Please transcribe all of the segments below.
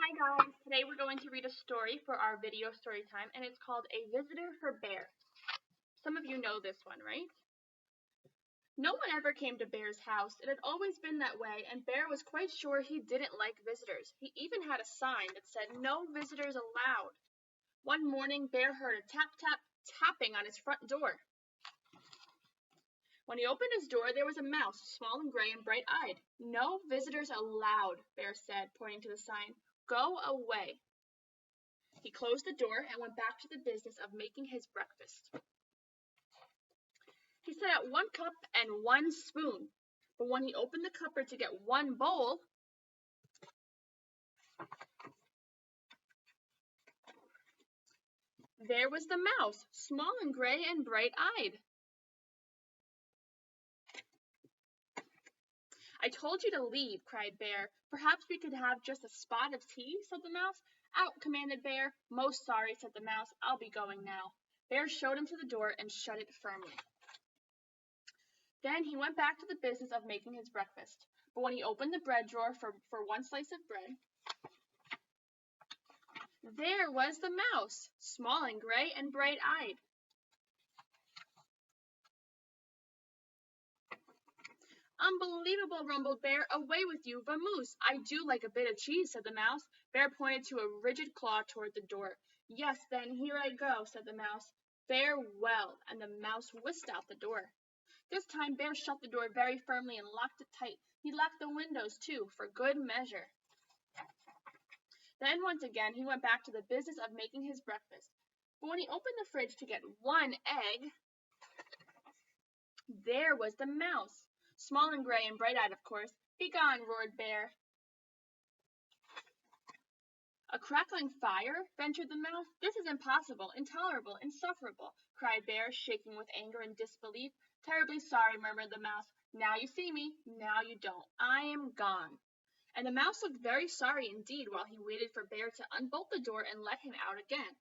Hi guys, today we're going to read a story for our video story time, and it's called A Visitor for Bear. Some of you know this one, right? No one ever came to Bear's house. It had always been that way, and Bear was quite sure he didn't like visitors. He even had a sign that said, "No visitors allowed." One morning, Bear heard a tapping on his front door. When he opened his door, there was a mouse, small and gray and bright-eyed. "No visitors allowed," Bear said, pointing to the sign. "Go away." He closed the door and went back to the business of making his breakfast. He set out 1 cup and 1 spoon, but when he opened the cupboard to get 1 bowl, there was the mouse, small and gray and bright-eyed. "I told you to leave," cried Bear. "Perhaps we could have just a spot of tea," said the mouse. "Out," commanded Bear. "Most sorry," said the mouse. "I'll be going now." Bear showed him to the door and shut it firmly. Then he went back to the business of making his breakfast. But when he opened the bread drawer for 1 slice of bread, there was the mouse, small and gray and bright-eyed. "Unbelievable," rumbled Bear. "Away with you, vamoose." "I do like a bit of cheese," said the mouse. Bear pointed to a rigid claw toward the door. "Yes, then, here I go," said the mouse. "Farewell," and the mouse whisked out the door. This time Bear shut the door very firmly and locked it tight. He locked the windows, too, for good measure. Then once again he went back to the business of making his breakfast. But when he opened the fridge to get 1 egg, there was the mouse, small and gray and bright-eyed, of course. "Begone," roared Bear. "A crackling fire?" ventured the mouse. "This is impossible, intolerable, insufferable," cried Bear, shaking with anger and disbelief. "Terribly sorry," murmured the mouse. "Now you see me, now you don't. I am gone." And the mouse looked very sorry indeed while he waited for Bear to unbolt the door and let him out again.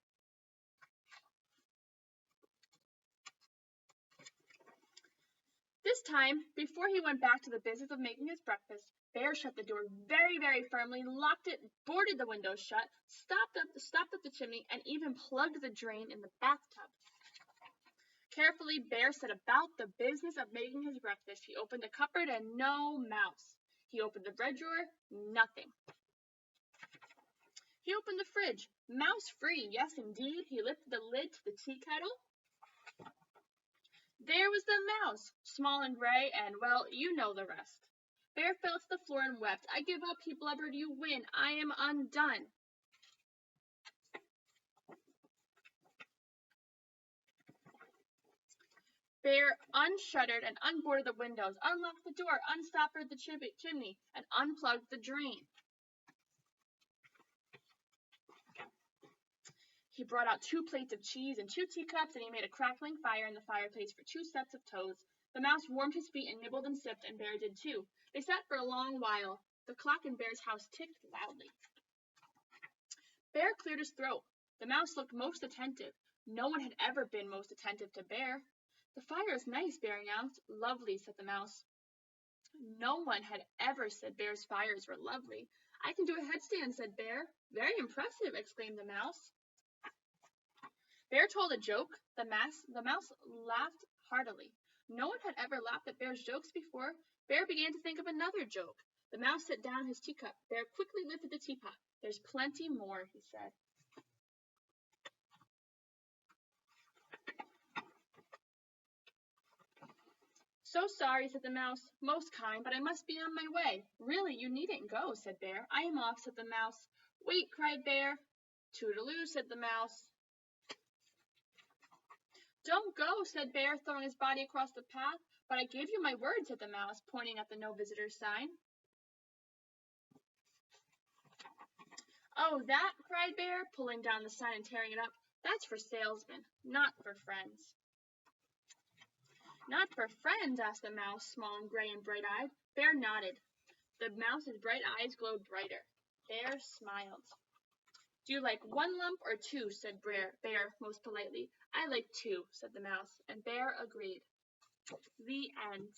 This time, before he went back to the business of making his breakfast, Bear shut the door very, very firmly, locked it, boarded the windows shut, stopped up the chimney, and even plugged the drain in the bathtub. Carefully, Bear set about the business of making his breakfast. He opened the cupboard and no mouse. He opened the bread drawer, nothing. He opened the fridge, mouse-free, yes indeed. He lifted the lid to the tea kettle. There was the mouse, small and gray, and, well, you know the rest. Bear fell to the floor and wept. "I give up, he blubbered. "You win. I am undone." Bear unshuttered and unboarded the windows, unlocked the door, unstoppered the chimney, and unplugged the drain. He brought out 2 plates of cheese and 2 teacups, and he made a crackling fire in the fireplace for 2 sets of toes. The mouse warmed his feet and nibbled and sipped, and Bear did too. They sat for a long while. The clock in Bear's house ticked loudly. Bear cleared his throat. The mouse looked most attentive. No one had ever been most attentive to Bear. "The fire is nice," Bear announced. "Lovely," said the mouse. No one had ever said Bear's fires were lovely. "I can do a headstand," said Bear. "Very impressive," exclaimed the mouse. Bear told a joke. The mouse laughed heartily. No one had ever laughed at Bear's jokes before. Bear began to think of another joke. The mouse set down his teacup. Bear quickly lifted the teapot. "There's plenty more," he said. "So sorry," said the mouse. "Most kind, but I must be on my way." "Really, you needn't go," said Bear. "I am off," said the mouse. "Wait," cried Bear. "Toodaloo," said the mouse. "Don't go," said Bear, throwing his body across the path. "But I gave you my word," said the mouse, pointing at the no visitors sign. "Oh, that?" cried Bear, pulling down the sign and tearing it up. "That's for salesmen, not for friends." "Not for friends?" asked the mouse, small and gray and bright-eyed. Bear nodded. The mouse's bright eyes glowed brighter. Bear smiled. "Do you like 1 lump or 2?" said Bear most politely. "I like 2," said the mouse, and Bear agreed. The end.